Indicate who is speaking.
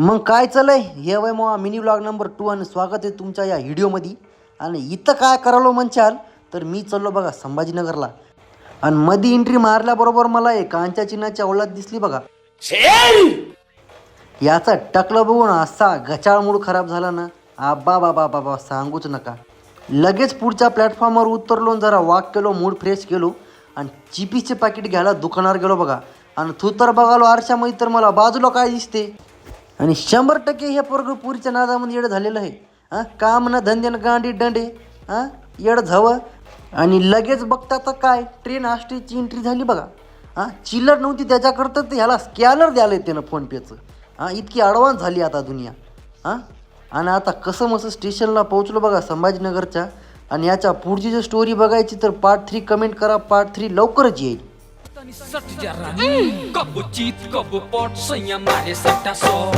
Speaker 1: मग काय चालय हे वय मग मिनी व्लॉग नंबर 2 आणि स्वागत आहे तुमच्या या व्हिडिओमध्ये. आणि इथं काय करालो म्हणशाल तर मी चाललो बघा संभाजीनगरला. आणि मध्ये एंट्री मारल्याबरोबर मला एक कांच्या चिन्हाच्या औलाद दिसली बघा. याचा टकलं बघून असा गचाळ मूड खराब झाला ना, आबा बाबा बाबा सांगूच नका. लगेच पुढच्या प्लॅटफॉर्मवर उतरलो, जरा वॉक केलो, मूड फ्रेश केलो आणि चिपीचे पाकिट घ्यायला दुकानावर गेलो बघा. आणि तू तर बघालो आरशामध्ये तर मला बाजूला काय दिसते. आणि 100% हे पोरगं पुरीच्या नादामध्ये येडं झालेलं आहे. हां, काम ना धंद्यानं गांडी डंडे, हां येडं झावं. आणि लगेच बघता तर काय ट्रेन आष्टीची एंट्री झाली बघा. हां, चिल्लर नव्हती त्याच्याकरता तर ह्याला स्कॅनर द्यायला आहे त्यानं फोनपेचं. हां, इतकी ॲडव्हान्स झाली आता दुनिया. हां, आणि आता कसं मस्त स्टेशनला पोहोचलो बघा संभाजीनगरच्या. आणि याच्या पुढची जर स्टोरी बघायची तर पार्ट 3 कमेंट करा, पार्ट 3 लवकरच येईल.
Speaker 2: Kabo cheat, kabo pot, sonha mais essa